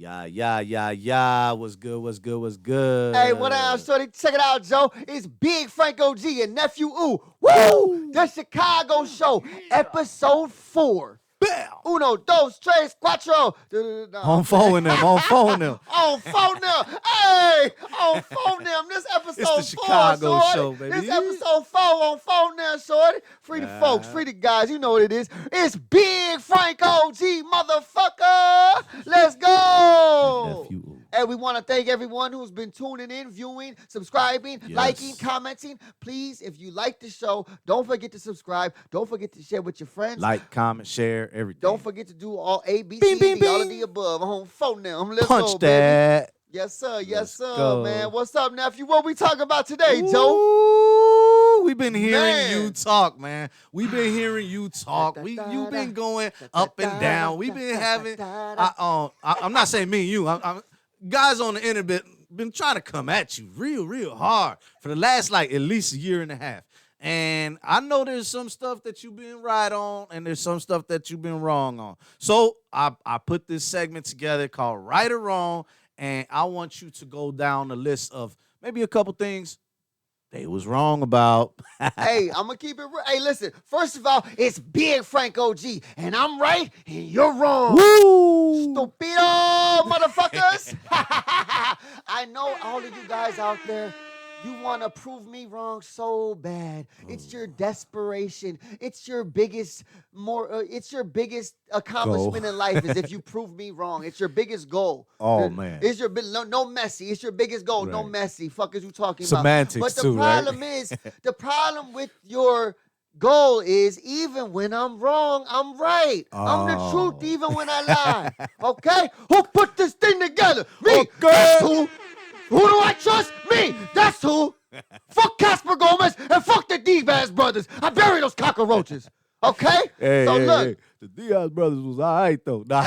Yeah. What's good? What's good? What's Hey, what up, good? shorty? Check it out, Joe. It's Big Franco G and Nephew Ooh. Woo! Woo! The Chicago Show, Yeah. episode 4. Bam! Uno, dos, tres, cuatro. No, On I'm playing. phone them. On phone them. On phone them. Hey, on phone them. This It's the episode 4, Chicago shorty. show, baby. This episode 4 on phone them, shorty. Free the folks, Uh, free the guys. You know what it is. It's Big Franco G, motherfucker. Let's and go. nephew. Ooh. And we want to thank everyone who's been tuning in, viewing, subscribing, liking, Yes. commenting. Please, if you like the show, don't forget to subscribe. Don't forget to share with your friends. Like, comment, share, everything. Don't forget to do all A, B, Bing, C, bing, D, all of bing. the above. I'm on phone now. Let's Punch go, baby. that. Yes, sir. Yes, Let's sir, go. man. What's up, nephew? What we talking about today, Joe? Ooh, we've been hearing Man. you talk, man. We've been hearing you talk. You've been going up and down. We've been having. I'm not saying me and you. Guys on the internet been trying to come at you real hard for the last like at least a year and a half. And I know there's some stuff that you've been right on, and there's some stuff that you've been wrong on. So I put this segment together called Right or Wrong, and I want you to go down the list of maybe a couple things they was wrong about. Hey, I'm going to keep it real. Hey, listen. First of all, it's Big Franco G, and I'm right, and you're wrong. Woo! Stupido motherfuckers. I know all of you guys out there, you want to prove me wrong so bad. It's your desperation. It's your biggest accomplishment Goal. in life is if you prove me wrong. It's your biggest goal. Oh, man. It's your no Messi. It's your biggest goal. No Right. Messi. Fuck is you talking Semantics, about? But the too, right? problem is, the problem with your goal is even when I'm wrong, I'm right. I'm the truth Oh. even when I lie. Okay? Who put this thing together? Me. Okay. That's who. Who do I trust? Me. That's who. Fuck Casper Gomez and fuck the Diaz brothers. I bury those cockroaches. Okay? Hey, So hey, look. hey. The Diaz brothers was all right, though. Nah.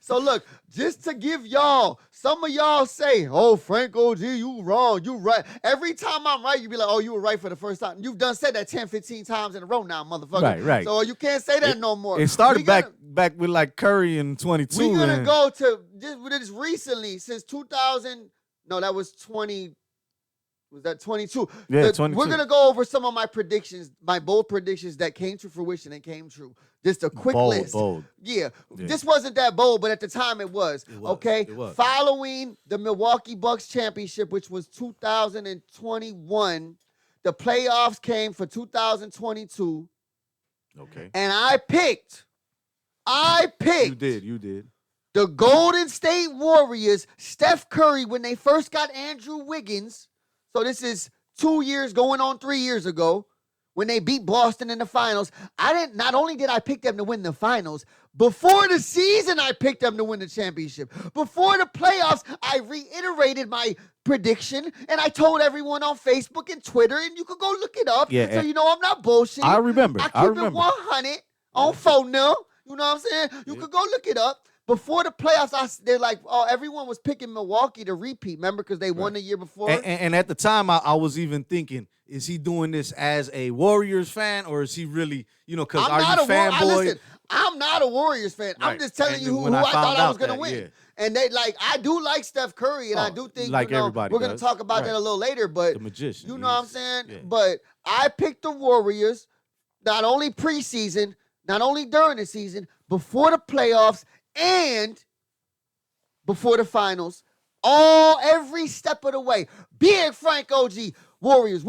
So look, just to give y'all, some of y'all say, oh, Franco G, you wrong, you right. Every time I'm right, you be like, oh, you were right for the first time. You've done said that 10, 15 times in a row now, motherfucker. Right. So you can't say that no more. It started We gonna- back with like Curry in 22. We're going to and- go to this recently, since 2000, no, that was 20, was that 22? Yeah, 22. We're going to go over some of my predictions, my bold predictions that came to fruition and came true. Just a quick list. Bold. Yeah, Yeah. this wasn't that bold, but at the time it was. It was, Okay, it was. following the Milwaukee Bucks championship, which was 2021, the playoffs came for 2022, Okay. and I picked You did. the Golden State Warriors, Steph Curry, when they first got Andrew Wiggins. So this is 2 years going on 3 years ago. When they beat Boston in the finals, not only did I pick them to win the finals, before the season, I picked them to win the championship. Before the playoffs, I reiterated my prediction, and I told everyone on Facebook and Twitter, and you could go look it up. Yeah, So you know I'm not bullshitting. I remember. I keep I it remember. 100 on phone now. You know what I'm saying? You Yeah. could go look it up. Before the playoffs, they're like, oh, everyone was picking Milwaukee to repeat. Remember, because they won the year before. And at the time, I was even thinking, is he doing this as a Warriors fan, or is he really, because are you fanboy? Listen, I'm not a Warriors fan. I'm Right. just telling And you who when I I thought found I was out going to that, win. yeah. And I do like Steph Curry, and I Oh, do think like everybody we're going to does. talk about that Right. a little later. But The magician. you know what I'm He's- saying? yeah. But I picked the Warriors, not only preseason, not only during the season, before the playoffs, and before the finals, every step of the way. Big Frank OG, Warriors.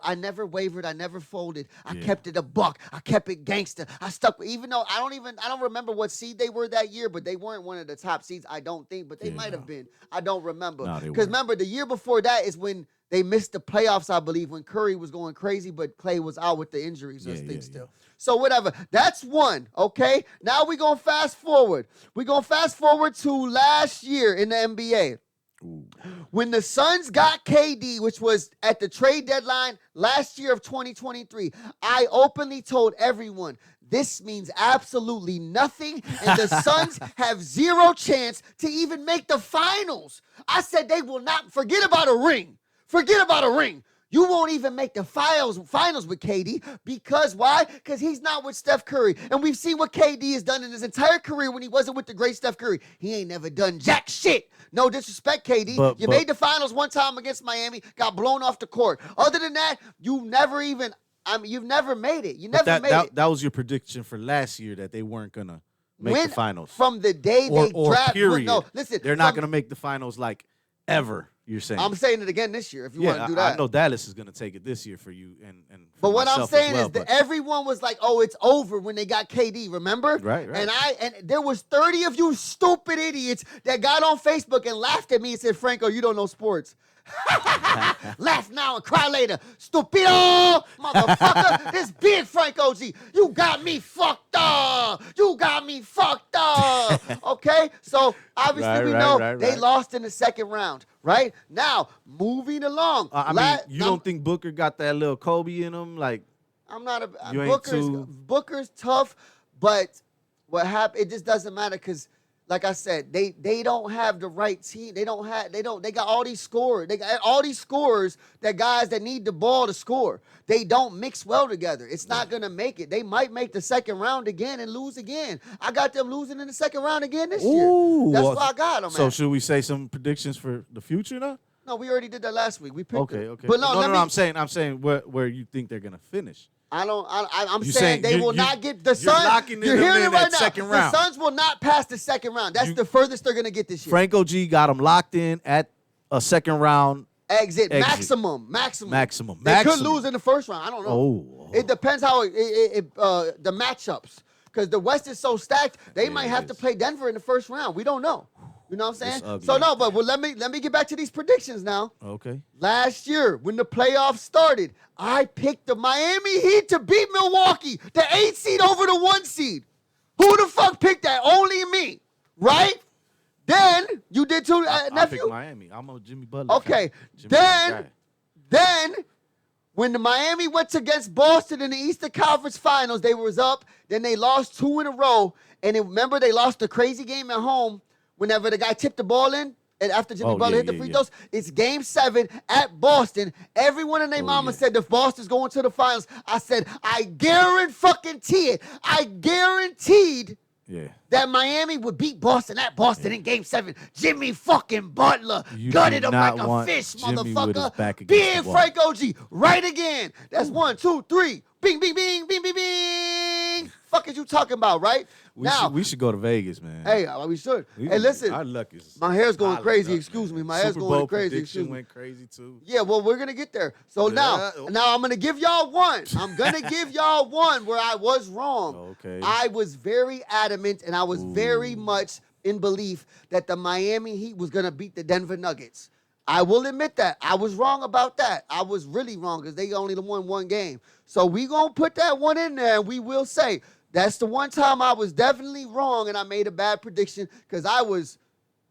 I never wavered. I never folded. I Yeah. kept it a buck. I kept it gangster. I stuck with, even though I don't remember what seed they were that year, but they weren't one of the top seeds, I don't think, but they Yeah, might no. have been. I don't remember. No, they Because weren't. remember, the year before that is when they missed the playoffs, I believe, when Curry was going crazy, but Clay was out with the injuries or Yeah, things yeah, still. So whatever. That's one, okay? Now we're going to fast forward. We're going to fast forward to last year in the NBA. Ooh. When the Suns got KD, which was at the trade deadline last year of 2023, I openly told everyone, this means absolutely nothing, and the Suns have zero chance to even make the finals. I said they will not. Forget about a ring. Forget about a ring. You won't even make the finals with KD because why? Because he's not with Steph Curry. And we've seen what KD has done in his entire career when he wasn't with the great Steph Curry. He ain't never done jack shit. No disrespect, KD. You made the finals one time against Miami, got blown off the court. Other than that, you've never made it. You never made it. That was your prediction for last year that they weren't going to make the finals. From the day they drafted. Period. No, listen. They're not going to make the finals like ever. You're saying. I'm saying it again this year if you want to do that. I know Dallas is going to take it this year for you. But what I'm saying is that everyone was like, oh, it's over when they got KD, remember? Right. And there was 30 of you stupid idiots that got on Facebook and laughed at me and said, Franco, you don't know sports. Laugh now and cry later. Stupido, motherfucker. This big Franco G. You got me fucked up. Okay? So obviously we know they lost in the second round. Right? Now, moving along. You don't think Booker got that little Kobe in him? Like, I'm not a Booker's tough, but what happened, it just doesn't matter because like I said, they don't have the right team. They got all these scorers. They got all these scorers that guys that need the ball to score. They don't mix well together. It's not going to make it. They might make the second round again and lose again. I got them losing in the second round again this year. That's why I got them. So should we say some predictions for the future now? No, we already did that last week. We picked it. Okay. But I'm saying where you think they're going to finish. I'm saying they will not get the Suns. You're hearing it right now. Second round. The Suns will not pass the second round. That's the furthest they're going to get this year. Franco G got them locked in at a second round exit. Maximum. They could lose in the first round. I don't know. It depends how the matchups. Because the West is so stacked, they might have to play Denver in the first round. We don't know. You know what I'm saying? So no, but let me get back to these predictions now. Okay. Last year, when the playoffs started, I picked the Miami Heat to beat Milwaukee, the 8 seed over the 1 seed. Who the fuck picked that? Only me, right? Then you did too, nephew. I picked Miami. I'm a Jimmy Butler. Okay. Then when the Miami went against Boston in the Eastern Conference Finals, they was up. Then they lost 2 in a row, and remember they lost the crazy game at home. Whenever the guy tipped the ball in, and after Jimmy Butler hit the free throws, it's Game 7 at Boston. Everyone and their mama said the Boston's going to the finals. I said, I guarantee it. I guaranteed that Miami would beat Boston at Boston in Game 7. Jimmy fucking Butler gutted him like a fish, motherfucker. Big Franco G, right again. That's 1, 2, 3. Bing, bing, bing, bing, bing, bing. Fuck is you talking about, right? We should go to Vegas, man. Hey, we should. Hey, listen. Our luck is. My hair's going crazy. Excuse me. My hair's going crazy. Excuse me. Went crazy too. Yeah, well, we're gonna get there. So now I'm gonna give y'all one. I'm gonna give y'all one where I was wrong. Okay. I was very adamant and I was very much in belief that the Miami Heat was gonna beat the Denver Nuggets. I will admit that. I was wrong about that. I was really wrong because they only won 1 game. So we gonna put that one in there and we will say that's the one time I was definitely wrong and I made a bad prediction because I'm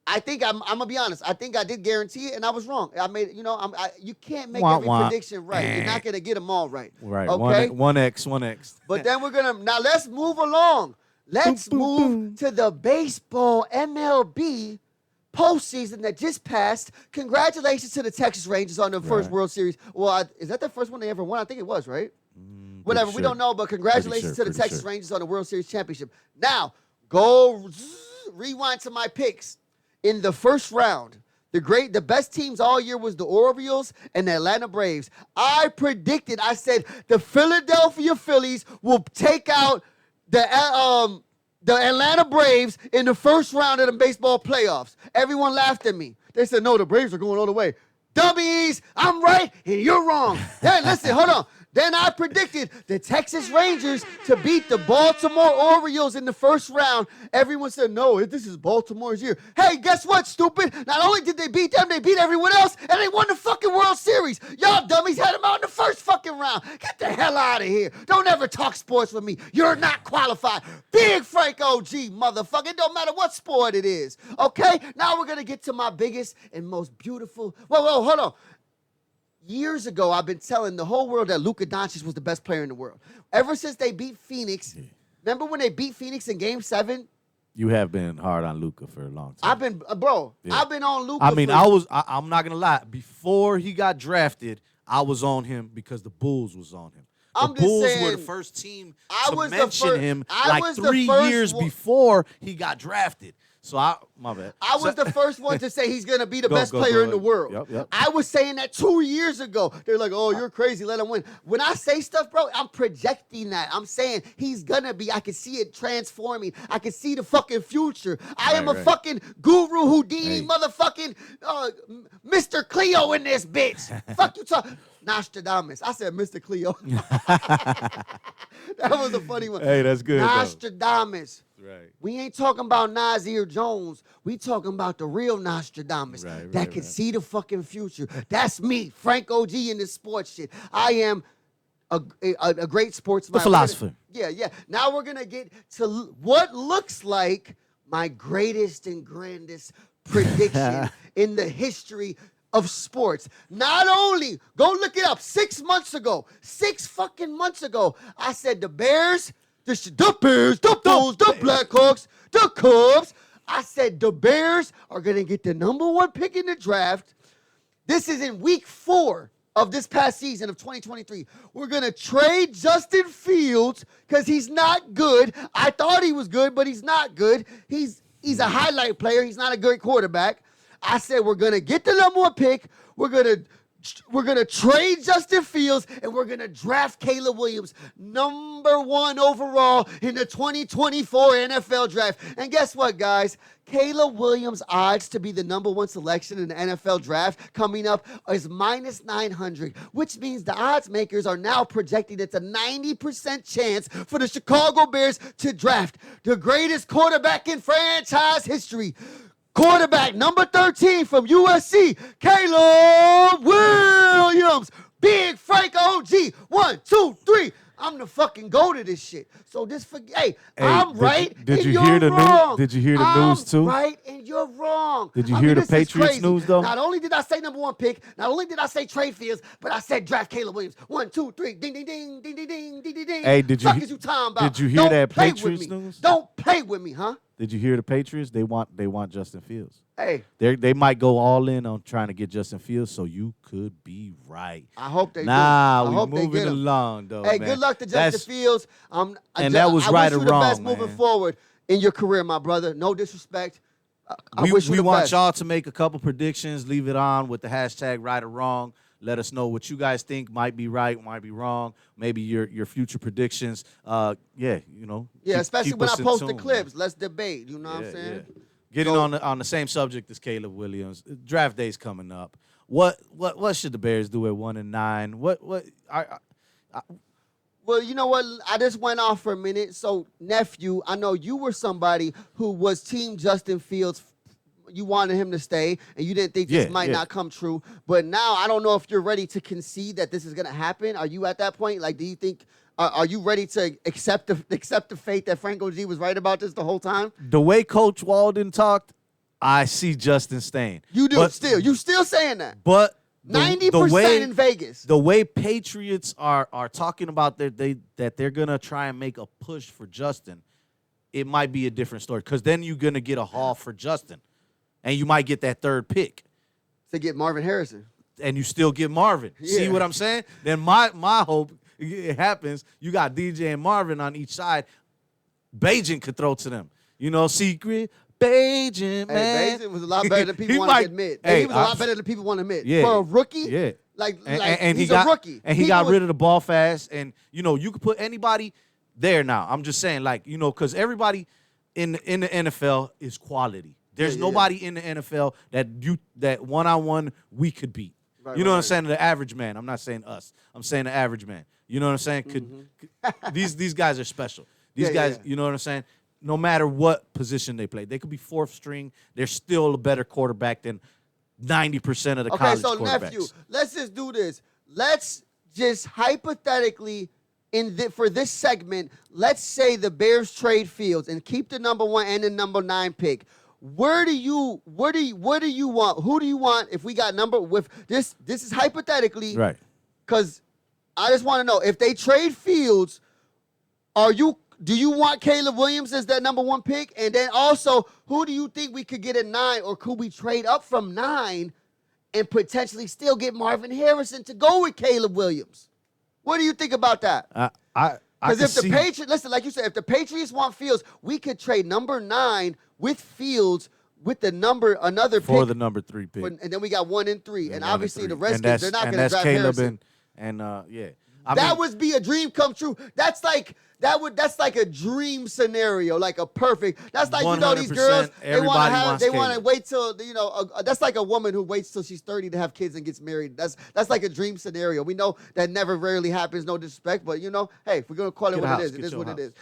gonna be honest. I think I did guarantee it and I was wrong. I made, you can't make every prediction right. You're not gonna get them all right. Right. Okay. 1x. But then let's move along. Let's move to the baseball MLB postseason that just passed. Congratulations to the Texas Rangers on the first World Series. Well, is that the first one they ever won? I think it was, right? Whatever, we don't know, but congratulations to the Texas Rangers on the World Series championship. Now, rewind to my picks. In the first round, the best teams all year was the Orioles and the Atlanta Braves. I said the Philadelphia Phillies will take out the Atlanta Braves in the first round of the baseball playoffs. Everyone laughed at me. They said, no, the Braves are going all the way. Dummies, I'm right and you're wrong. Hey, listen, hold on. Then I predicted the Texas Rangers to beat the Baltimore Orioles in the first round. Everyone said, no, this is Baltimore's year. Hey, guess what, stupid? Not only did they beat them, they beat everyone else, and they won the fucking World Series. Y'all dummies had them out in the first fucking round. Get the hell out of here. Don't ever talk sports with me. You're not qualified. Big Franco G, motherfucker. It don't matter what sport it is. Okay? Now we're going to get to my biggest and most beautiful. Whoa, hold on. Years ago, I've been telling the whole world that Luka Doncic was the best player in the world. Ever since they beat Phoenix, remember when they beat Phoenix in Game 7? You have been hard on Luka for a long time. I've been on Luka. I'm not going to lie. Before he got drafted, I was on him because the Bulls was on him. The I'm just Bulls were saying, the first team I to was the mention fir- him I like was the 3 first years one- before he got drafted. So my bad. I was the first one to say he's going to be the best Go player in the ahead. world. Yep. I was saying that 2 years ago. They're like, oh, you're crazy. Let him win. When I say stuff, bro, I'm projecting that. I'm saying he's going to be. I can see it transforming. I can see the fucking future. I am a fucking guru Houdini, motherfucking Mr. Cleo in this bitch. Fuck you talking. Nostradamus. I said Mr. Cleo. That was a funny one. Hey, that's good, though. Nostradamus. Right. We ain't talking about Nasir Jones. We talking about the real Nostradamus that can see the fucking future. That's me, Frank OG in this sports shit. I am a great sportsman. The philosopher. Yeah. Now we're going to get to what looks like my greatest and grandest prediction in the history of sports. Not only, go look it up, 6 months ago, 6 fucking months ago, I said the Bears, the Bears, the Bulls, the Blackhawks, the Cubs. I said the Bears are going to get the #1 pick in the draft. This is in week 4 of this past season of 2023. We're going to trade Justin Fields because he's not good. I thought he was good, but he's not good. He's a highlight player. He's not a great quarterback. I said we're going to get the #1 pick. We're going to trade Justin Fields, and we're going to draft Caleb Williams, #1 overall in the 2024 NFL draft. And guess what, guys? Caleb Williams' odds to be the #1 selection in the NFL draft coming up is -900, which means the odds makers are now projecting it's a 90% chance for the Chicago Bears to draft the greatest quarterback in franchise history. Quarterback number 13 from USC, Caleb Williams. Big Frank OG. 1, 2, 3. I'm the fucking goat of this shit. So hey, I'm right did and you you're hear the wrong. Did you hear the news too? I'm right and you're wrong. Did you hear the this is Patriots crazy. news though? Not only did I say #1 pick, not only did I say trade Fields, but I said draft Caleb Williams. 1, 2, 3. Ding, ding, ding, ding, ding, ding, ding, ding, ding. Hey, did Fuck is you talking about? Did you hear Don't that play Patriots with me. news? Don't play with me, huh? Did you hear the Patriots? They want Justin Fields. Hey, They might go all in on trying to get Justin Fields, so you could be right. I hope they do. Nah, I we hope they moving get him. along though. Hey, man. good luck to Justin Fields. And that was I right wish or you the wrong, best moving man. forward in your career, my brother. No disrespect. I We wish you the want best. y'all to make a couple predictions. Leave it on with the hashtag right or wrong. Let us know what you guys think might be right, might be wrong. Maybe your future predictions. Yeah, especially when I us in post the tune, clips. man. Let's debate. You know what I'm saying? Yeah. Getting on the same subject as Caleb Williams. Draft day's coming up. What should the Bears do at 1-9? Well, you know what? I just went off for a minute. So, nephew, I know you were somebody who was team Justin Fields. You wanted him to stay, and you didn't think this might not come true. But now I don't know if you're ready to concede that this is going to happen. Are you at that point? Like, do you think? Are you ready to accept the fate that Franco G was right about this the whole time? The way Coach Walden talked, I see Justin staying. You do still. You still saying that? But 90% in Vegas. The way Patriots are talking about that they're gonna try and make a push for Justin, it might be a different story. Because then you're gonna get a haul for Justin, and you might get that 3rd pick To get Marvin Harrison. and you still get Marvin. Yeah. See what I'm saying? Then my hope it happens. You got DJ and Marvin on each side. Bajan could throw to them. Secret Bajan, man. Hey, Bajan was a lot better than people want to admit. He was a lot better than people want to admit. Yeah. For a rookie, Yeah. and he's a rookie. And he got rid of the ball fast. And, you could put anybody there now. I'm just saying, because everybody in the NFL is quality. There's nobody in the NFL that one-on-one we could beat. Right, you know what I'm saying? The average man. I'm not saying us. I'm saying the average man. You know what I'm saying? Could these guys are special. These guys, you know what I'm saying? No matter what position they play. They could be 4th string. They're still a better quarterback than 90% of the college quarterbacks. Okay, so nephew, let's just do this. Let's just hypothetically, for this segment, let's say the Bears trade Fields and keep the #1 and the #9 pick. What do you want? Who do you want if we got with this? This is hypothetically, Right? Because I just want to know if they trade Fields, do you want Caleb Williams as that #1 pick? And then also, who do you think we could get at 9, or could we trade up from 9 and potentially still get Marvin Harrison to go with Caleb Williams. What do you think about that? Because if the Patriots, listen, like you said, if the Patriots want Fields, we could trade number 9 with Fields with another for pick. the number 3 pick. And then we got 1 and 3. And obviously the rest Redskins, they're not going to draft Caleb Harrison. Yeah. That would be a dream come true. That's like a dream scenario, like a perfect. That's like, these girls, they want to wait till, that's like a woman who waits till she's 30 to have kids and gets married. That's like a dream scenario. We know that never rarely happens, no disrespect, but hey, if we're going to call it what it is what it is.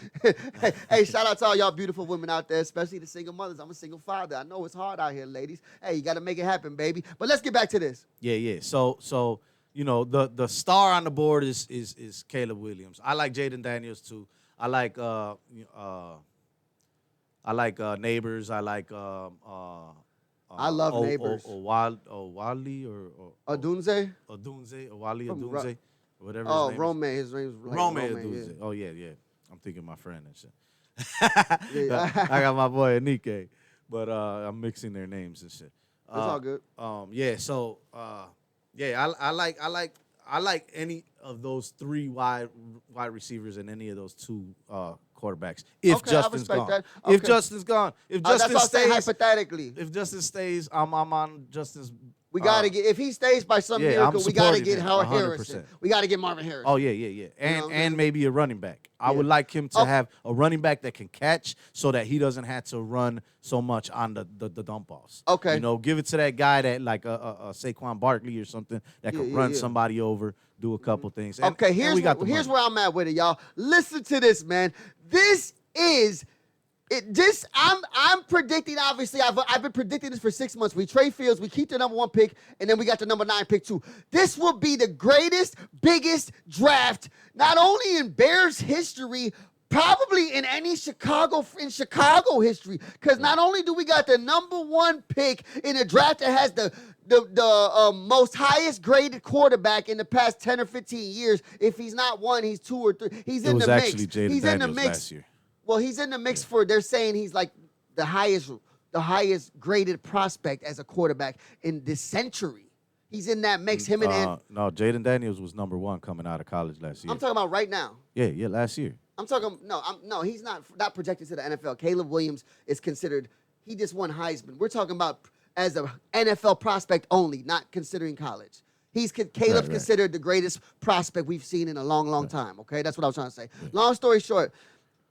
Hey, shout out to all y'all beautiful women out there, especially the single mothers. I'm a single father. I know it's hard out here, ladies. Hey, you got to make it happen, baby. But let's get back to this. Yeah. So the star on the board is Caleb Williams. I like Jaden Daniels too. I like Neighbors. I like I love Neighbors. Owali or Odunze, Owali Odunze, whatever. Oh, Rome. His name's Rome Odunze. Yeah. Oh yeah. I'm thinking my friend and shit. Yeah. I got my boy Anike, but I'm mixing their names and shit. It's all good. Yeah. So I like any of those 3 wide receivers and any of those 2 quarterbacks. If Justin's gone. Okay. If Justin's gone. If Justin stays, hypothetically. If Justin stays, I'm on Justin's. We gotta get, if he stays by some miracle, we gotta get Howard Harrison. We gotta get Marvin Harrison. Oh yeah. And maybe a running back. I would like him to have a running back that can catch, so that he doesn't have to run so much on the dump offs. Okay. Give it to that guy that like a Saquon Barkley or something that can run somebody over, do a couple things. And, okay, here's where I'm at with it, y'all. Listen to this, man. This is it. This I'm predicting. Obviously, I've been predicting this for 6 months. We trade Fields, we keep the number 1 pick, and then we got the number 9 pick too. This will be the greatest, biggest draft, not only in Bears history, probably in any Chicago history. Because not only do we got the number 1 pick in a draft that has the most highest graded quarterback in the past 10 or 15 years. If he's not 1, he's 2 or 3. He's in the mix. Actually Jaden he's Daniels in the mix last year. Well, he's in the mix for. They're saying he's like the highest graded prospect as a quarterback in this century. He's in that mix. Him and no, Jaden Daniels was number 1 coming out of college last year. I'm talking about right now. Yeah, last year. I'm talking. No, he's not projected to the NFL. Caleb Williams is considered. He just won Heisman. We're talking about as a NFL prospect only, not considering college. Caleb's considered the greatest prospect we've seen in a long, long time. Okay, that's what I was trying to say. Long story short,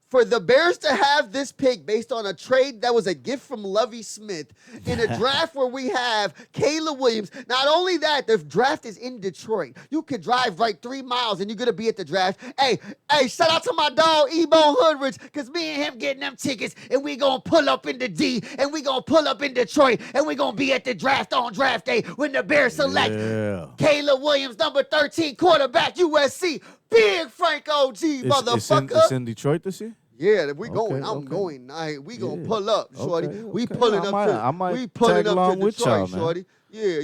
for the Bears to have this pick based on a trade that was a gift from Lovie Smith in a draft where we have Caleb Williams. Not only that, the draft is in Detroit. You could drive right 3 miles and you're going to be at the draft. Hey, shout out to my dog, E-Bone Hoodrich, because me and him getting them tickets, and we going to pull up in the D, and we going to pull up in Detroit, and we going to be at the draft on draft day when the Bears select Caleb Williams, number 13, quarterback, USC. Big Franco G, motherfucker. It's in Detroit this year? Yeah, we going. I'm going. We gonna pull up, shorty. We pulling up. We pulling up to Detroit, shorty. Yeah.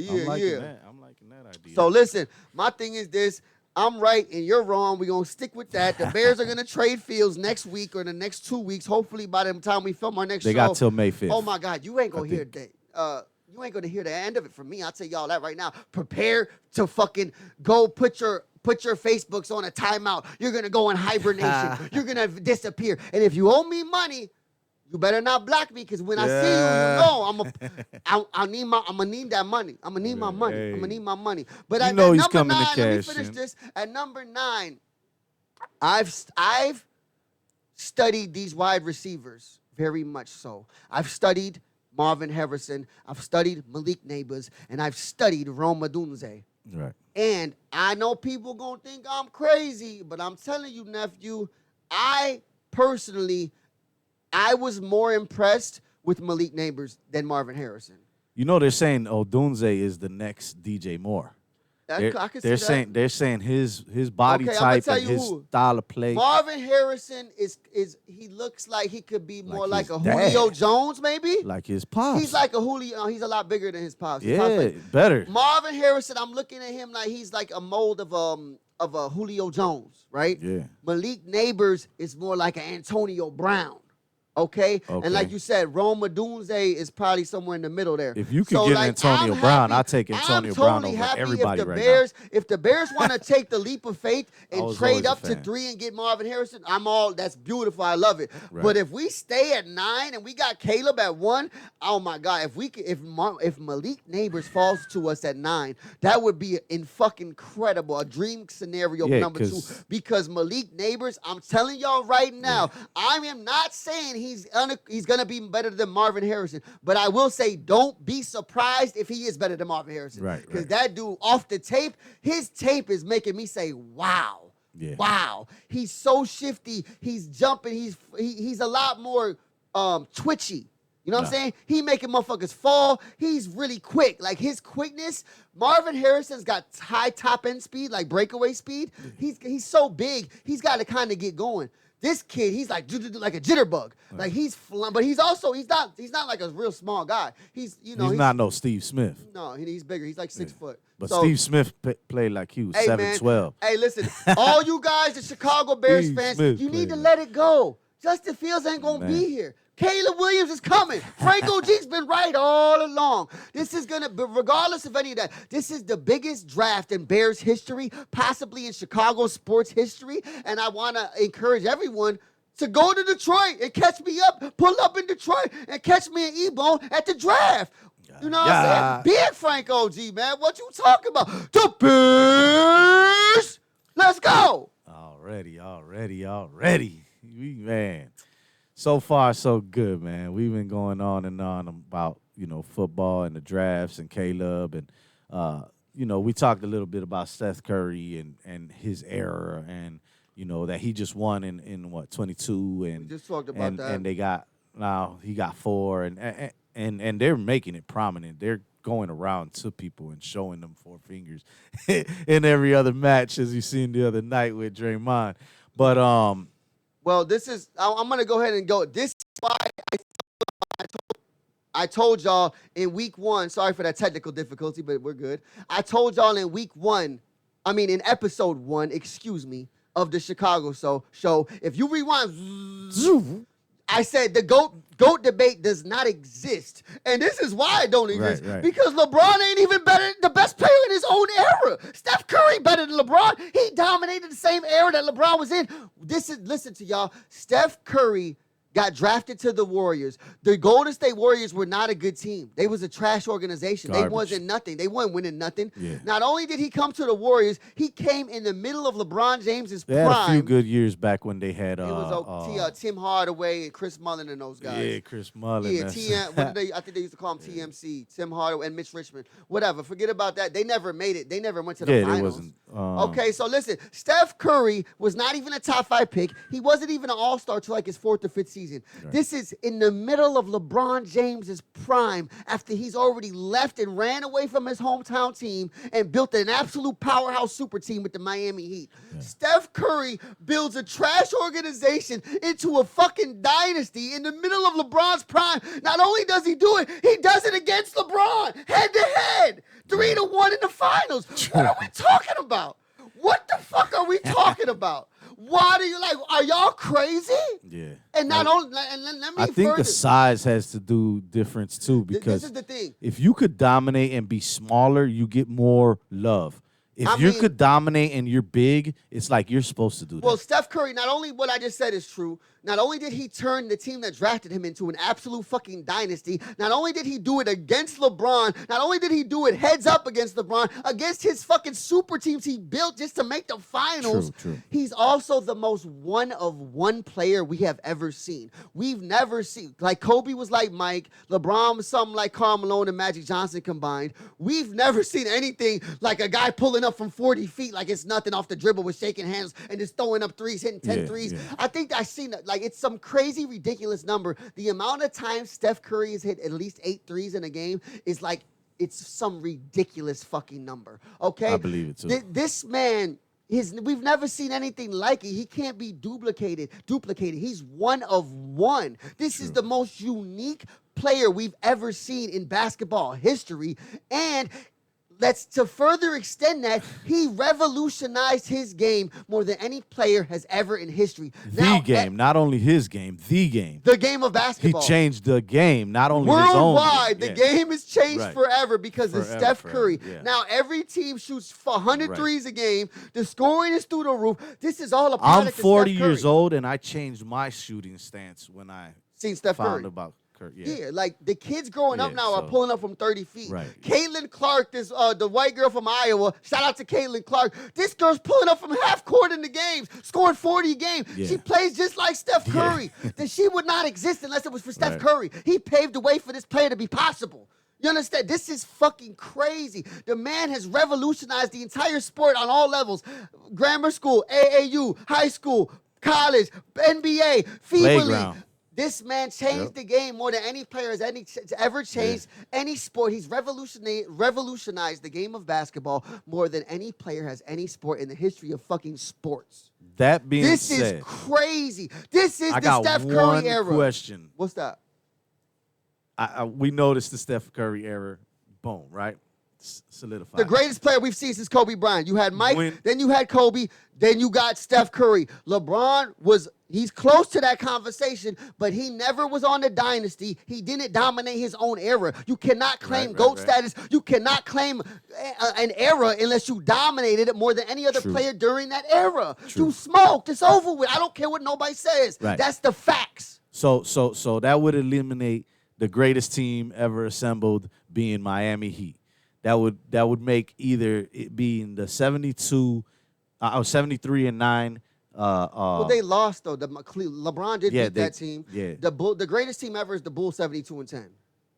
I'm liking that idea. So listen, my thing is this. I'm right and you're wrong. We're going to stick with that. The Bears are going to trade Fields next week or the next 2 weeks. Hopefully by the time we film our next show. They got till May 5th. Oh, my God. You ain't going to hear that. You ain't going to hear the end of it from me. I'll tell y'all that right now. Prepare to fucking go put your Facebooks on a timeout. You're going to go in hibernation. You're going to disappear. And if you owe me money, you better not block me, because when I see you, I'm gonna need that money. I'm gonna need my money. I'm gonna need my money. But at he's number coming 9, to let me cash finish in. this. At number 9, I've studied these wide receivers very much so. I've studied Marvin Harrison. I've studied Malik Neighbors, and I've studied Rome Odunze. Right. And I know people gonna think I'm crazy, but I'm telling you, nephew, I was more impressed with Malik Neighbors than Marvin Harrison. You know, they're saying Odunze is the next DJ Moore. They're saying his body type and his style of play. Marvin Harrison he looks like he could be more like a Julio Jones, maybe. Like his pops. He's like a Julio. He's a lot bigger than his pops. Better. Marvin Harrison, I'm looking at him like he's like a mold of a Julio Jones, right? Yeah. Malik Neighbors is more like an Antonio Brown. Okay? Okay. And like you said, Rome Odunze is probably somewhere in the middle there. If you could So, get like, Antonio I'm Brown, happy. I'll take Antonio I'm Brown totally over happy everybody if the right Bears, if the Bears want to take the leap of faith I and was trade always a up to fan. 3 and get Marvin Harrison, that's beautiful. I love it. Right. But if we stay at 9 and we got Caleb at 1, oh my God, if Malik Neighbors falls to us at 9, that would be in fucking incredible, a dream scenario Yeah, number 2. Because Malik Neighbors, I'm telling y'all right now, I am not saying he's gonna be better than Marvin Harrison, but I will say don't be surprised if he is better than Marvin Harrison. Right, Because right. that dude off the tape, his tape is making me say, wow. Yeah. Wow. He's so shifty. He's jumping. He's a lot more twitchy. You know what I'm saying? He making motherfuckers fall. He's really quick. Like his quickness, Marvin Harrison's got high top end speed, like breakaway speed. He's so big. He's got to kind of get going. This kid, he's like a jitterbug. Like but he's not like a real small guy. He's not no Steve Smith. No, he's bigger. He's like 6 foot. But So, Steve Smith played like he was hey, 7'12". Hey, listen, all you guys, the Chicago Bears Steve fans, Smith you need to played let it go. Justin Fields ain't gonna be here. Caleb Williams is coming. Franco G's been right all along. This is gonna, regardless of any of that, this is the biggest draft in Bears history, possibly in Chicago sports history. And I want to encourage everyone to go to Detroit and catch me up, pull up in Detroit and catch me in E-Bone at the draft. You know what I'm saying? Big Franco G, man. What you talking about? The Bears. Let's go. Already. Man. So far, so good, man. We've been going on and on about, football and the drafts and Caleb. And, we talked a little bit about Steph Curry and his era and, that he just won in 22. And we just talked about that. And he got 4. And they're making it prominent. They're going around to people and showing them 4 fingers in every other match, as you seen the other night with Draymond. But well, I'm gonna go ahead and go. This is why I told y'all in week 1. Sorry for that technical difficulty, but we're good. I told y'all in episode 1, of the Chicago show. If you rewind, I said the GOAT debate does not exist. And this is why it don't exist. Right. Because LeBron ain't even the best player in his own era. Steph Curry better than LeBron. He dominated the same era that LeBron was in. Listen to y'all. Steph Curry got drafted to the Warriors. The Golden State Warriors were not a good team. They was a trash organization. Garbage. They wasn't nothing. They weren't winning nothing. Yeah. Not only did he come to the Warriors, he came in the middle of LeBron James's they had prime. a few good years back when they had It was Tim Hardaway and Chris Mullin and those guys. Yeah, Chris Mullin. Yeah, I think they used to call him TMC, Tim Hardaway and Mitch Richmond. Whatever, forget about that. They never made it. They never went to the finals. They wasn't. Okay, so listen, Steph Curry was not even a top 5 pick. He wasn't even an all-star till like his 4th or 5th season. Right. This is in the middle of LeBron James's prime after he's already left and ran away from his hometown team and built an absolute powerhouse super team with the Miami Heat. Yeah. Steph Curry builds a trash organization into a fucking dynasty in the middle of LeBron's prime. Not only does he do it, he does it against LeBron, head to head, 3-1 in the finals. What are we talking about? What the fuck are we talking about? Why do you are y'all crazy? Yeah. And not only, and let me I think the size has to do difference too, because this is the thing. If you could dominate and be smaller, you get more love. If you could dominate and you're big, it's like you're supposed to do that. Well, Steph Curry, not only what I just said is true, not only did he turn the team that drafted him into an absolute fucking dynasty, not only did he do it against LeBron, not only did he do it heads up against LeBron, against his fucking super teams he built just to make the finals, true. He's also the most one-of-one player we have ever seen. We've never seen, like Kobe was like Mike, LeBron was something like Karl Malone and Magic Johnson combined. We've never seen anything like a guy pulling up from 40 feet like it's nothing off the dribble with shaking hands and just throwing up threes, hitting 10 threes. Yeah. I think I've seen it. Like, it's some crazy, ridiculous number. The amount of times Steph Curry has hit at least 8 threes in a game is like, it's some ridiculous fucking number. Okay? I believe it too. This man, we've never seen anything like it. He can't be duplicated. He's one of one. This is the most unique player we've ever seen in basketball history. And to further extend that, he revolutionized his game more than any player has ever in history. The game, not only his game, the game. The game of basketball. He changed the game, not only worldwide. his own game. The game has changed forever because of Steph Curry. Yeah. Now every team shoots 100 threes a game. The scoring is through the roof. This is all a product of Steph Curry. I'm 40 years old, and I changed my shooting stance when I seen Steph found Curry. about. Yeah, like the kids growing up now are pulling up from 30 feet. Right. Caitlin Clark, the white girl from Iowa, shout out to Caitlin Clark. This girl's pulling up from half court in the games, scoring 40 a game. Yeah. She plays just like Steph Curry. That she would not exist unless it was for Steph Curry. He paved the way for this player to be possible. You understand? This is fucking crazy. The man has revolutionized the entire sport on all levels. Grammar school, AAU, high school, college, NBA, FIBA League. This man changed the game more than any player has ever changed any sport. He's revolutionized the game of basketball more than any player has any sport in the history of fucking sports. That being this said, is crazy. This is I the got Steph Curry one era. question. What's that? We noticed the Steph Curry era. Boom, right? Solidified. The greatest player we've seen since Kobe Bryant. You had Mike, then you had Kobe, then you got Steph Curry. LeBron he's close to that conversation, but he never was on the dynasty. He didn't dominate his own era. You cannot claim GOAT status. You cannot claim an era unless you dominated it more than any other player during that era. You smoked. It's over with. I don't care what nobody says. That's the facts. So that would eliminate the greatest team ever assembled being Miami Heat. That would make either it being the 73 and 9. Well, they lost though. LeBron did beat that team. Yeah. The greatest team ever is the Bulls 72 and 10.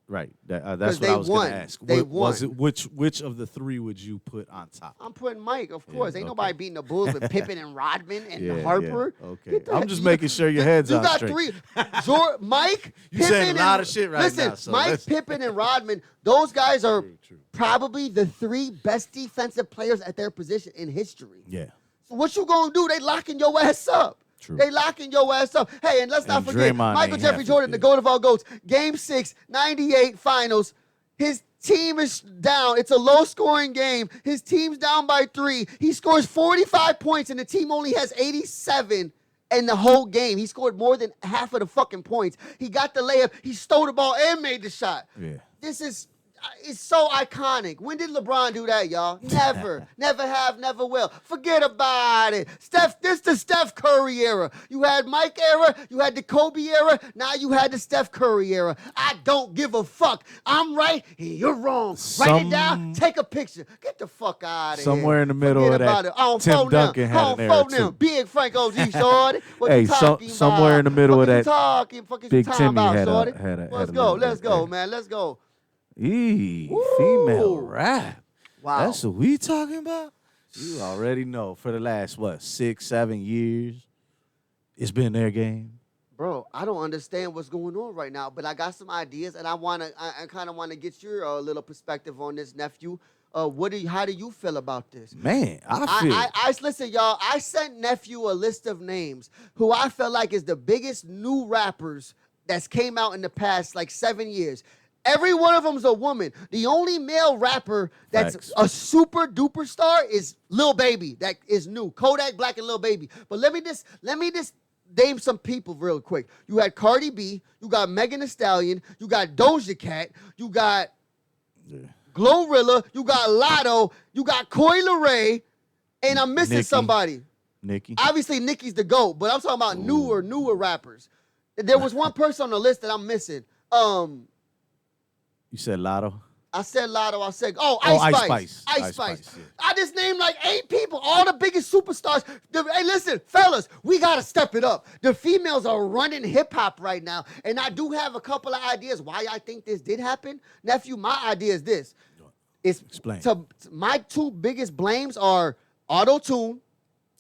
Right. That's what I was going to ask. They won. Was it which of the three would you put on top? I'm putting Mike, of course. Ain't nobody beating the Bulls with Pippen and Rodman and Harper. Yeah. Okay. I'm just making sure your head's on straight. You got three. Mike, you Pippen, saying a lot of shit right now. Listen, Mike, Pippen, and Rodman, those guys are probably the three best defensive players at their position in history. Yeah. So what you gonna do? They locking your ass up. True. They locking your ass up. Hey, and let's not forget, Draymond Michael Jeffrey Jordan, the GOAT of all GOATs. Game 6, 98 finals. His team is down. It's a low-scoring game. His team's down by 3. He scores 45 points, and the team only has 87 in the whole game. He scored more than half of the fucking points. He got the layup. He stole the ball and made the shot. Yeah. This is... It's so iconic. When did LeBron do that, y'all? Never. Never have, never will. Forget about it. This the Steph Curry era. You had Mike era, you had the Kobe era, now you had the Steph Curry era. I don't give a fuck. I'm right and you're wrong. Write it down, take a picture. Get the fuck out of here. Somewhere in the middle of that, Tim Duncan had an era too. Big Frank OG, shorty. What you talking about? Somewhere in the middle of that, Big Timmy had shorty. a Let's go, man. Let's go. Female rap. Wow. That's what we talking about? You already know. For the last, 6, 7 years, it's been their game. Bro, I don't understand what's going on right now, but I got some ideas, and I kind of want to get your little perspective on this, nephew. How do you feel about this? Man, listen, y'all. I sent nephew a list of names who I feel like is the biggest new rappers that's came out in the past 7 years. Every one of them is a woman. The only male rapper that's a super duper star is Lil Baby. That is new. Kodak Black and Lil Baby. But let me just name some people real quick. You had Cardi B. You got Megan Thee Stallion. You got Doja Cat. You got Glorilla. You got Lotto. You got Coi Leray. And I'm missing somebody. Nicki. Obviously, Nicki's the GOAT, but I'm talking about newer rappers. There was one person on the list that I'm missing. You said Lotto? I said Lotto. I said, Ice Spice. Ice Spice. Yeah. I just named 8 people, all the biggest superstars. Hey, listen, fellas, we got to step it up. The females are running hip-hop right now, and I do have a couple of ideas why I think this did happen. Nephew, my idea is this. Explain. My 2 biggest blames are auto-tune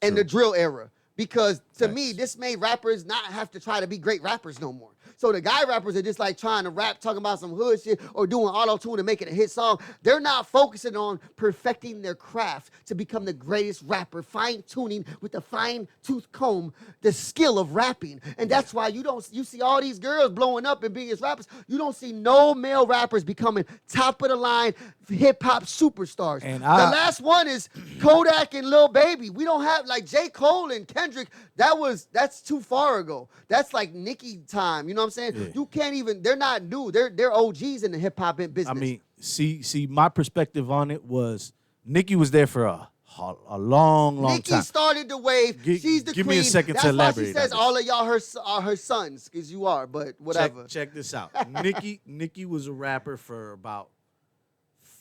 and the drill era. Because to me, this made rappers not have to try to be great rappers no more. So the guy rappers are just like trying to rap, talking about some hood shit or doing auto-tune and making a hit song. They're not focusing on perfecting their craft to become the greatest rapper, fine-tuning with a fine-tooth comb the skill of rapping. And that's why you see all these girls blowing up and being as rappers. You don't see no male rappers becoming top of the line hip-hop superstars. And the last one is Kodak and Lil Baby. We don't have like J. Cole and Kendrick. That's too far ago. That's like Nicki time. You know what I'm saying? Yeah. You can't even. They're not new. They're OGs in the hip hop business. I mean, see, my perspective on it was Nicki was there for a long Nicki time. started the wave. She's the give queen. me a second That's to why elaborate she says on all of y'all are her sons, because you are. But whatever. Check this out. Nicki was a rapper for about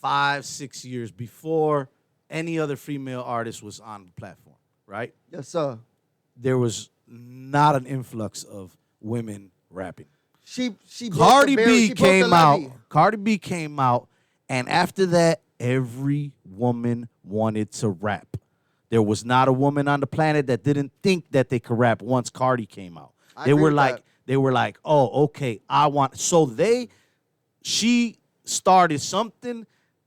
5-6 years before any other female artist was on the platform, right? Yes, sir. There was not an influx of women rapping. She Cardi B came out. Cardi B came out, and after that, every woman wanted to rap. There was not a woman on the planet that didn't think that they could rap once Cardi came out. They were like, oh, okay, I want. So she started something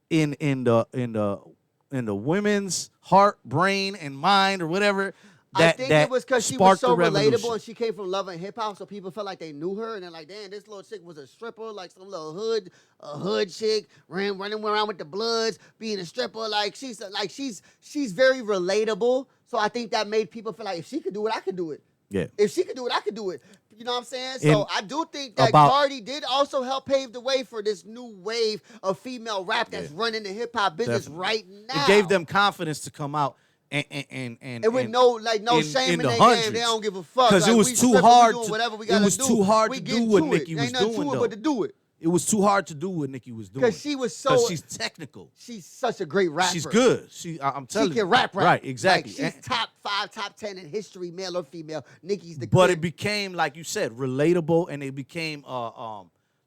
in the women's heart, brain, and mind, or whatever. I think it was because she was so revolution. relatable and she came from Love and Hip Hop, so people felt like they knew her, and they're like, damn, this little chick was a stripper, like some little hood chick, running around with the Bloods, being a stripper. Like she's very relatable. So I think that made people feel like if she could do it, I could do it. Yeah. If she could do it, I could do it. You know what I'm saying? So I do think that Cardi did also help pave the way for this new wave of female rap that's running the hip hop business right now. It gave them confidence to come out and with no shame in their game. They don't give a fuck. Because like, it was too hard. It was do. too hard we to do what Nicki was doing, though. But to do it. It was too hard to do what Nicki was doing. Because she was so. Because she's technical. She's such a great rapper. She's good. I'm telling you. She can rap. Right, exactly. Like, she's top 5, top 10 in history, male or female. Nicki's the But queen. it became, like you said, relatable, and it became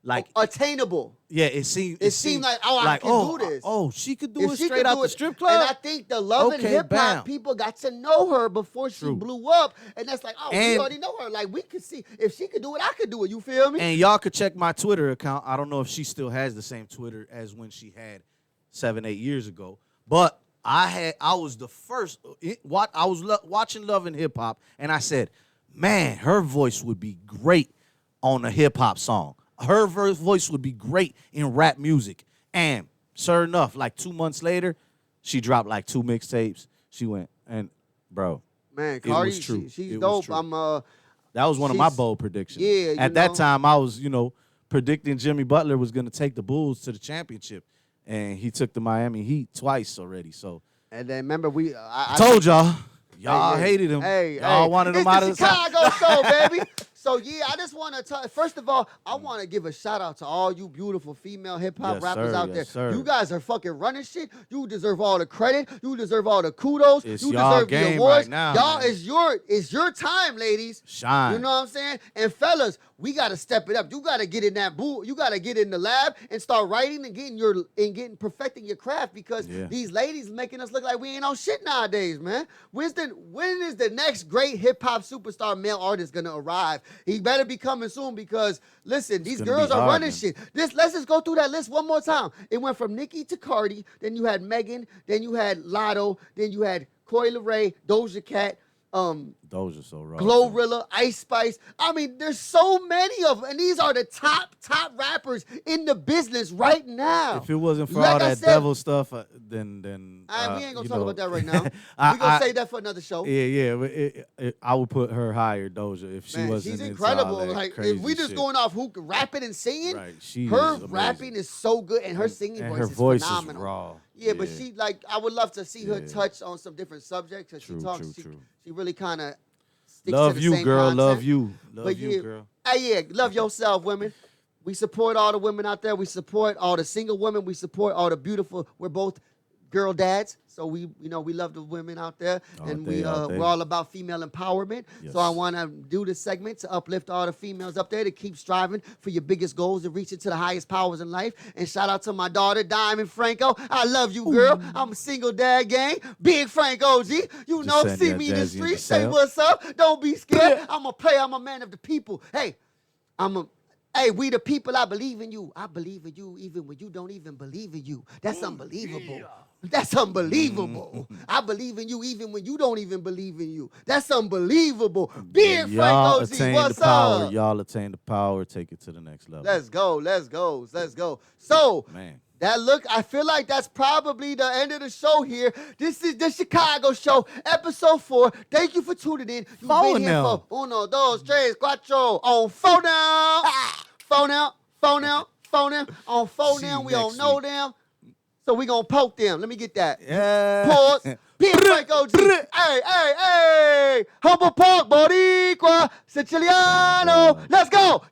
like attainable. Yeah, it seemed like, I can do this. Oh, she could do it straight out the strip club. And I think the Love and Hip Hop people got to know her before she blew up, and that's like, we already know her. Like, we could see if she could do it, I could do it. You feel me? And y'all could check my Twitter account. I don't know if she still has the same Twitter as when she had 7-8 years ago, but I was the first. I was watching Love and Hip Hop, and I said, man, her voice would be great on a hip hop song. Her voice would be great in rap music. And sure enough, like 2 months later, she dropped like 2 mixtapes. She went, and bro, man, Cardi, it was true. She's it dope. That was one of my bold predictions. Yeah. At that time, I was, predicting Jimmy Butler was going to take the Bulls to the championship. And he took the Miami Heat twice already. So, and then remember, I told y'all. Y'all hated him. Y'all wanted him out of the Chicago show, baby. So, yeah, I just want to first of all, I want to give a shout out to all you beautiful female hip-hop rappers out there. Sir. You guys are fucking running shit. You deserve all the credit. You deserve all the kudos. It's you y'all deserve game the awards. right now, y'all, man. it's your time, ladies. Shine. You know what I'm saying? And fellas, we got to step it up. You got to get in that booth. You got to get in the lab and start writing and perfecting your craft, because these ladies making us look like we ain't on shit nowadays, man. When is the next great hip-hop superstar male artist going to arrive? He better be coming soon, because listen, these girls are running shit. Let's just go through that list one more time. It went from Nicki to Cardi, then you had Megan, then you had Lotto, then you had Coi Leray, Doja Cat, Doja so raw. Glorilla, Ice Spice. I mean, there's so many of them, and these are the top rappers in the business right now. If it wasn't for all that devil stuff, then we ain't gonna talk about that right now. We're gonna save that for another show. Yeah. I would put her higher, Doja, if she wasn't. She's incredible. Like, if we just going off who rapping and singing, her rapping is so good, and her singing voice is phenomenal. Is raw. Yeah, but she, like, I would love to see her touch on some different subjects, because she talks. She really kind of sticks love to the you, same girl. content. Love you. Love you, girl. Hey, love yourself, women. We support all the women out there. We support all the single women. We support all the beautiful. We're both girl dads, so we love the women out there, and we're all about female empowerment. Yes. So I want to do this segment to uplift all the females up there to keep striving for your biggest goals and reaching to the highest powers in life. And shout out to my daughter, Diamond Franco. I love you, girl. I'm a single dad gang, big Frank OG. See me in the street, say what's up. Don't be scared. I'm a player. I'm a man of the people. Hey, Hey, we the people, I believe in you. I believe in you even when you don't even believe in you. That's unbelievable. Yeah. That's unbelievable. I believe in you even when you don't even believe in you. That's unbelievable. Big Franco Z, what's the power. up? Y'all attain the power. Take it to the next level. Let's go, let's go, let's go. So, Man. I feel like that's probably the end of the show here. This is the Chicago Show, episode 4. Thank you for tuning in. You've been here for uno, dos, tres, cuatro. On 4 now. 4 now, 4 now, 4 now. On 4 See now, you we don't next know week. them. So we gonna poke them. Let me get that. Yeah. Pause. Big Franco Z. Hey. Humble Park, Boricua, Siciliano. Let's go.